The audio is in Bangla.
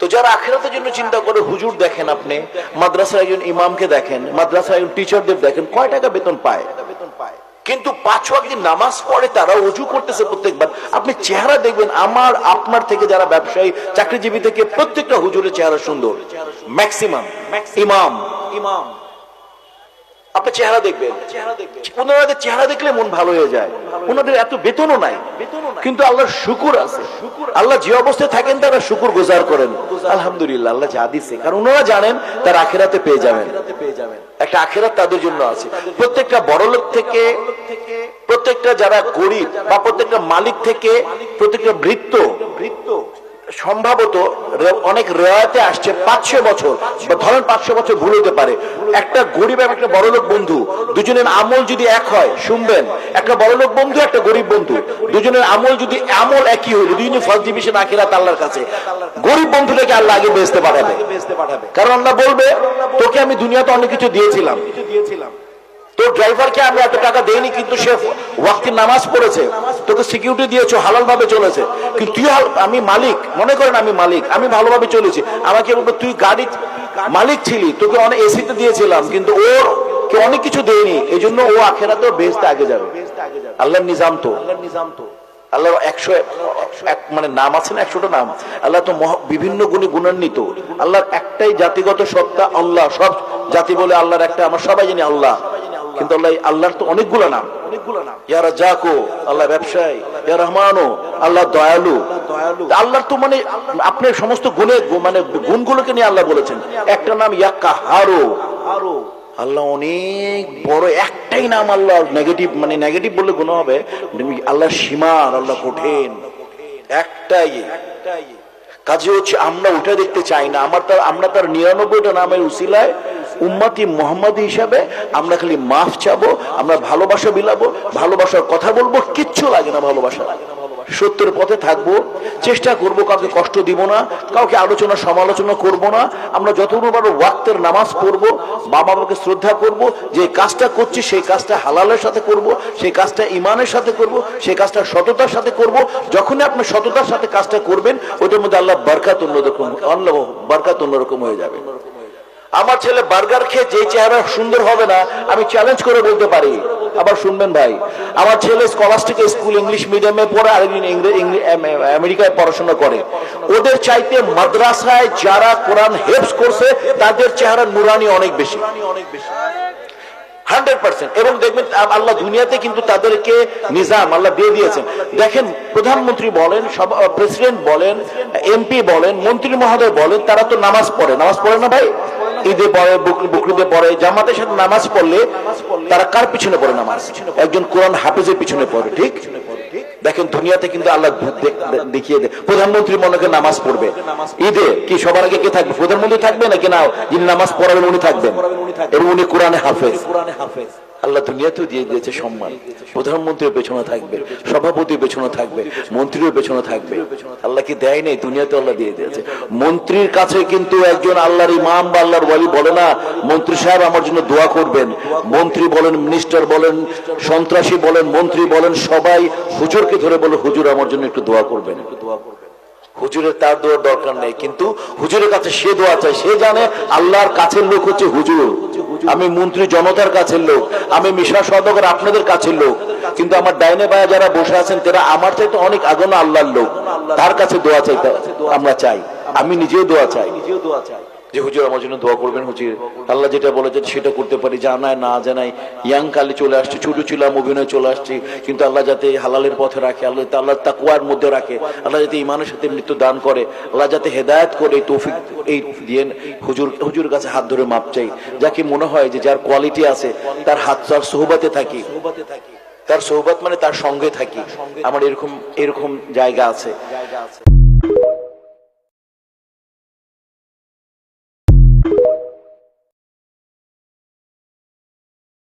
তো যারা আখিরাতের জন্য চিন্তা করে, হুজুর দেখেন, আপনি মাদ্রাসার একজন ইমামকে দেখেন, মাদ্রাসার একজন টিচারদের দেখেন, কয় টাকা বেতন পায়, কিন্তু 5 ওয়াক্ত নামাজ পড়ে, তারা ওযু করতেছে প্রত্যেকবার। আপনি চেহারা দেখবেন, আমার আপনার থেকে যারা ব্যবসায়ী চাকরিজীবী থেকে প্রত্যেকটা হুজুরের চেহারা সুন্দর, ম্যাক্সিমাম ইমাম আপনি চেহারা দেখবেন, ওনাদের চেহারা দেখলে মন ভালো হয়ে যায়। ওনাদের এত বেতনও নাই, কিন্তু আল্লাহর শুকুর আছে। আল্লাহ যে অবস্থায় থাকেন তারা শুকুর গুজার করেন, আলহামদুলিল্লাহ আল্লাহ যা দিছে, কারণ ওনারা জানেন তার আখিরাতে পেয়ে যাবেন, একটা আখিরাত তাদের জন্য আছে। প্রত্যেকটা বড়লোক থেকে, প্রত্যেকটা যারা গরিব বা প্রত্যেকটা মালিক থেকে, প্রত্যেকটা বৃত্ত সম্ভবত অনেক রেওয়ায়তে আসছে 500 বছর, ধরেন 500 বছর ভুল হতে পারে। একটা গরিব এবং একটা বড়লোক বন্ধু, দুজনের আমল যদি এক হয়, শুনবেন, একটা বড়লোক বন্ধু একটা গরিব বন্ধু, দুজনের আমল যদি আমল একই হইল, দুজনের ফার্স্ট ডিভিশন আখিরাত আল্লাহর কাছে, গরিব বন্ধুটাকে আল্লাহ আগে বেহেশতে পাঠাবে। কারণ আল্লাহ বলবে, তোকে আমি দুনিয়াতে অনেক কিছু দিয়েছিলাম, তোর ড্রাইভারকে আমি এত টাকা দেইনি, কিন্তু সে ওয়াক্তের নামাজ পড়েছে, তোকে সিকিউরিটি দিয়েছো, হালাল ভাবে চলেছে, কিন্তু তুই, আমি মালিক, মনে করেন আমি মালিক, আমি ভালোভাবে চলেছি, আমাকে বলবো তুই গাড়ি মালিক ছিলি, তোকে অনেক এসিতে দিয়েছিলাম, কিন্তু ওর কে অনেক কিছু দেয়নি, এই জন্য ও আখিরাতেও বেহেশতে আগে যাবে। আল্লাহর নিজাম তো, আল্লাহর 101 মানে নাম আছে না, 100টা নাম। আল্লাহ তো বিভিন্ন গুণে গুণান্বিত। আল্লাহর একটাই জাতিগত সত্তা আল্লাহ, সব জাতি বলে আল্লাহর একটা, আমরা সবাই জানি আল্লাহ, কিন্তু আল্লাহর তো অনেকগুলো নাম। ইয়া রাজ্জাকু, আল্লাহ ব্যবসায়ী, ইয়া রহমানু, আল্লাহ দয়ালু। আল্লাহর তো মানে আপনার সমস্ত গুণে, মানে গুণগুলোকে নিয়ে আল্লাহ বলেছেন। একটা নাম ইয়া কাহারু, আল্লাহ অনেক বড়, একটাই নাম আল্লাহ নেগেটিভ, মানে নেগেটিভ বললে গুণ হবে, আল্লাহ সীমার, আল্লাহ কঠিন, একটাই। কাজে হচ্ছে আমরা ওটা দেখতে চাই না, আমরা তার 99টা নামের উসিলায় উম্মতি মুহাম্মাদি হিসাবে আমরা খালি মাফ চাবো, আমরা ভালোবাসা বিলাবো, ভালোবাসার কথা বলবো, কিচ্ছু লাগে না, ভালোবাসা সত্যের পথে থাকবো, চেষ্টা করবো, কাউকে কষ্ট দিব না, কাউকে আলোচনা সমালোচনা করব না। আমরা যতটুকু পারবো ওয়াক্তের নামাজ পড়বো, বাবা মাকে শ্রদ্ধা করব, যে কাজটা করছি সেই কাজটা হালালের সাথে করব, সেই কাজটা ইমানের সাথে করব, সেই কাজটা সততার সাথে করব। যখনই আপনি সততার সাথে কাজটা করবেন, ওটার মধ্যে আল্লাহ বরকত অন্যরকম হয়ে যাবে। আমার ছেলে বার্গার খেয়ে যে চেহারা সুন্দর হবে না, আমি চ্যালেঞ্জ করে বলতে পারি। আবার শুনবেন ভাই, আমার ছেলে স্কলাস্টিক স্কুল ইংলিশ মিডিয়ামে পড়ে, আরেকদিন আমেরিকায় পড়াশোনা করে, ওদের চাইতে মাদ্রাসায় যারা কোরআন হেফজ করছে তাদের চেহারা নুরানি অনেক বেশি, 100%। এবং দেখবেন আল্লাহ দুনিয়াতে কিন্তু তাদেরকে নিজাম আল্লাহ দিয়ে দিয়েছেন। দেখেন, প্রধানমন্ত্রী বলেন, প্রেসিডেন্ট বলেন, এমপি বলেন, মন্ত্রী মহোদয় বলেন, তারা তো নামাজ পড়ে না ভাই? ঈদে পড়ে, বকরিদে পড়ে, জামাতের সাথে নামাজ পড়লে তারা কার পিছনে পড়ে? নামাজ একজন কোরআন হাফেজের পিছনে পড়ে, ঠিক? দেখেন দুনিয়াতে কিন্তু আল্লাহ দেখিয়ে দেয়, প্রধানমন্ত্রী মনে করে নামাজ পড়বে, ঈদে কি সবার আগে কে থাকবে? প্রধানমন্ত্রী থাকবে নাকি না? যিনি নামাজ পড়াবেন উনি থাকবেন, এবং উনি কোরআনে হাফেজ। আল্লাহ দুনিয়াতেও দিয়ে দিয়েছে সম্মান, প্রধানমন্ত্রীর পেছনে থাকবে, সভাপতির পেছনে থাকবে, মন্ত্রীর পেছনে থাকবে। আল্লাহ কি দেয় নাই? দুনিয়াতে আল্লাহ দিয়ে দিয়েছে। মন্ত্রীর কাছে কিন্তু একজন আল্লাহর ইমাম বা আল্লাহর ওয়ালি বলে না, মন্ত্রী সাহেব আমার জন্য দোয়া করবেন। মন্ত্রী বলেন, মিনিস্টার বলেন, সন্ত্রাসী বলেন, মন্ত্রী বলেন, সবাই হুজুরকে ধরে বলে, হুজুর আমার জন্য একটু দোয়া করবেন। হুজুরের তার দোয়ার দরকার নেই, কিন্তু হুজুরের কাছে সে দোয়া চায়। সে জানে আল্লাহর কাছের লোক হচ্ছে হুজুর, আমি মন্ত্রী জনতার কাছের লোক, আমি মিশা সওদাগর আপনাদের কাছের লোক, কিন্তু আমার ডাইনে বায়া যারা বসে আছেন তারা আমার চাইতে অনেক আগুন আল্লাহর লোক, তার কাছে দোয়া চাইতে আমরা চাই। আমি নিজেও দোয়া চাই যে হুজুর আমার জন্য দোয়া করবেন। হুজুর আল্লাহ যেটা বলেছেন সেটা করতে পারি, জানায় না জানাই, ইয়াং কালে চলে আসছে, ছোট ছিলাম, অভিনয় চলে আসছে, কিন্তু আল্লাহ যাতে হালালের পথে রাখে, আল্লাহ তাকওয়ার মধ্যে রাখে, আল্লাহ যাতে ইমানের সাথে মৃত্যু দান করে, আল্লাহ যাতে হেদায়েত করে, তৌফিক এই দিয়ে হুজুর কাছে হাত ধরে মাপ চাই। যাকে মনে হয় যে যার কোয়ালিটি আছে, তার হাত, তার সোহবতে থাকি, তার সোহবত মানে তার সঙ্গে থাকি, আমার এরকম জায়গা আছে।